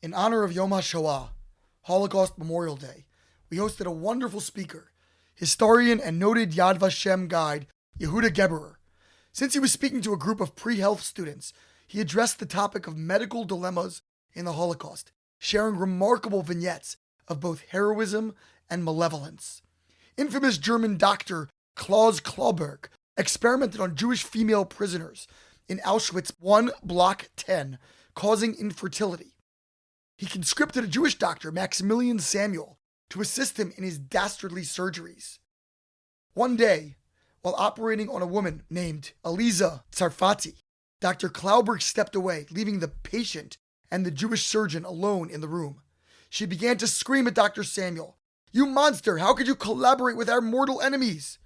In honor of Yom HaShoa, Holocaust Memorial Day, we hosted a wonderful speaker, historian and noted Yad Vashem guide, Yehuda Geberer. Since he was speaking to a group of pre-health students, he addressed the topic of medical dilemmas in the Holocaust, sharing remarkable vignettes of both heroism and malevolence. Infamous German doctor Klaus Klauberg experimented on Jewish female prisoners in Auschwitz I Block 10, causing infertility. He conscripted a Jewish doctor, Maximilian Samuel, to assist him in his dastardly surgeries. One day, while operating on a woman named Eliza Tsarfati, Dr. Klauberg stepped away, leaving the patient and the Jewish surgeon alone in the room. She began to scream at Dr. Samuel, "You monster, how could you collaborate with our mortal enemies?"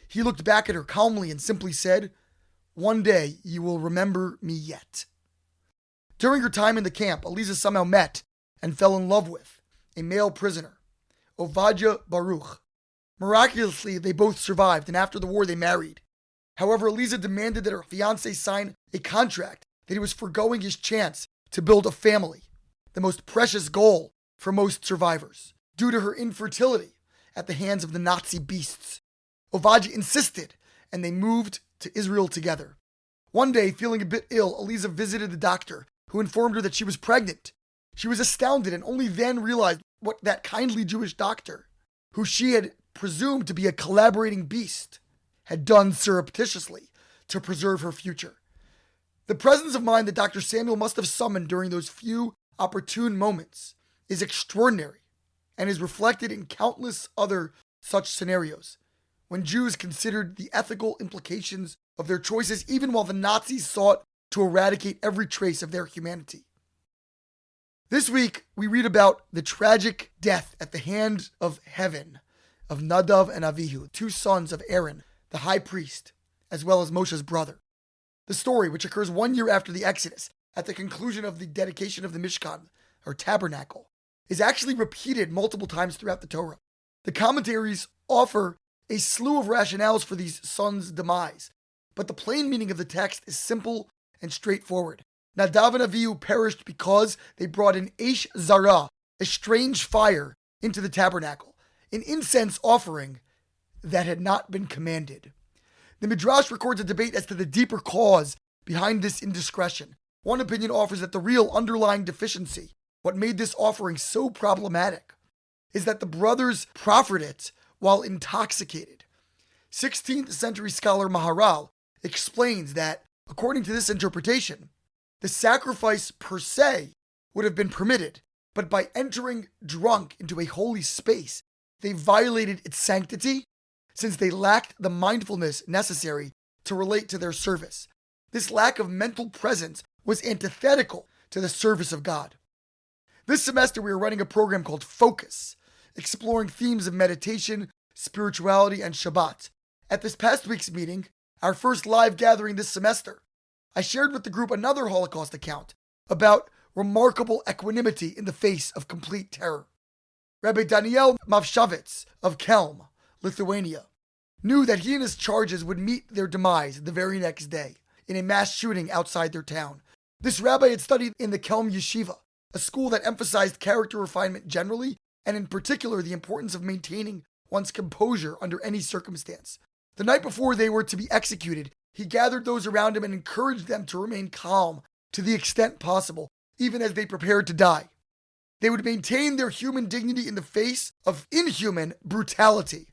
He looked back at her calmly and simply said, "One day you will remember me yet." During her time in the camp, Eliza somehow met and fell in love with a male prisoner, Ovadia Baruch. Miraculously, they both survived, and after the war, they married. However, Eliza demanded that her fiancé sign a contract that he was foregoing his chance to build a family, the most precious goal for most survivors, due to her infertility at the hands of the Nazi beasts. Ovadia insisted, and they moved to Israel together. One day, feeling a bit ill, Eliza visited the doctor, who informed her that she was pregnant. She was astounded and only then realized what that kindly Jewish doctor, who she had presumed to be a collaborating beast, had done surreptitiously to preserve her future. The presence of mind that Dr. Samuel must have summoned during those few opportune moments is extraordinary and is reflected in countless other such scenarios, when Jews considered the ethical implications of their choices even while the Nazis sought to eradicate every trace of their humanity. This week, we read about the tragic death at the hand of heaven of Nadav and Avihu, two sons of Aaron, the high priest, as well as Moshe's brother. The story, which occurs 1 year after the Exodus, at the conclusion of the dedication of the Mishkan, or tabernacle, is actually repeated multiple times throughout the Torah. The commentaries offer a slew of rationales for these sons' demise, but the plain meaning of the text is simple and straightforward. Nadav and Avihu perished because they brought an Eish Zara, a strange fire, into the tabernacle, an incense offering that had not been commanded. The Midrash records a debate as to the deeper cause behind this indiscretion. One opinion offers that the real underlying deficiency, what made this offering so problematic, is that the brothers proffered it while intoxicated. 16th century scholar Maharal explains that, according to this interpretation, the sacrifice per se would have been permitted, but by entering drunk into a holy space, they violated its sanctity since they lacked the mindfulness necessary to relate to their service. This lack of mental presence was antithetical to the service of God. This semester, we are running a program called Focus, exploring themes of meditation, spirituality, and Shabbat. At this past week's meeting, our first live gathering this semester, I shared with the group another Holocaust account about remarkable equanimity in the face of complete terror. Rabbi Daniel Mavshavitz of Kelm, Lithuania, knew that he and his charges would meet their demise the very next day in a mass shooting outside their town. This rabbi had studied in the Kelm Yeshiva, a school that emphasized character refinement generally, and in particular the importance of maintaining one's composure under any circumstance. The night before they were to be executed, he gathered those around him and encouraged them to remain calm to the extent possible, even as they prepared to die. They would maintain their human dignity in the face of inhuman brutality.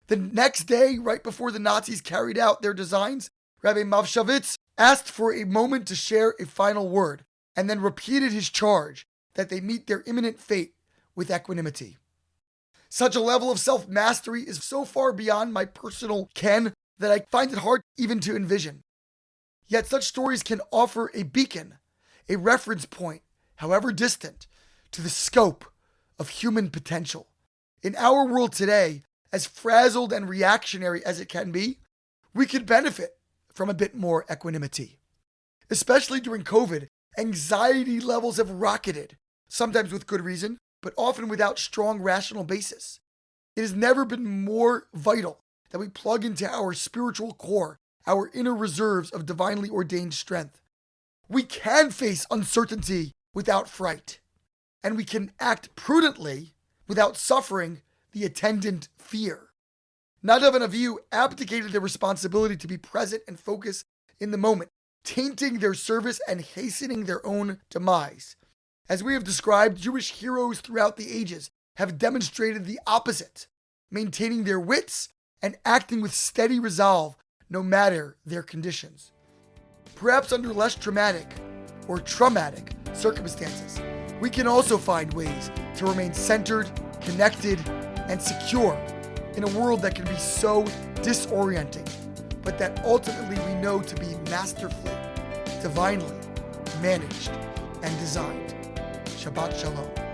The next day, right before the Nazis carried out their designs, Rabbi Mavshavitz asked for a moment to share a final word, and then repeated his charge that they meet their imminent fate with equanimity. Such a level of self-mastery is so far beyond my personal ken that I find it hard even to envision. Yet such stories can offer a beacon, a reference point, however distant, to the scope of human potential. In our world today, as frazzled and reactionary as it can be, we could benefit from a bit more equanimity. Especially during COVID, anxiety levels have rocketed, sometimes with good reason, but often without strong rational basis. It has never been more vital that we plug into our spiritual core, our inner reserves of divinely ordained strength. We can face uncertainty without fright. and we can act prudently without suffering the attendant fear. Nadav and Avihu abdicated their responsibility to be present and focus in the moment, tainting their service and hastening their own demise. As we have described, Jewish heroes throughout the ages have demonstrated the opposite, maintaining their wits and acting with steady resolve no matter their conditions. Perhaps under less dramatic or traumatic circumstances, we can also find ways to remain centered, connected, and secure in a world that can be so disorienting, but that ultimately we know to be masterfully, divinely managed, and designed. Shabbat Shalom.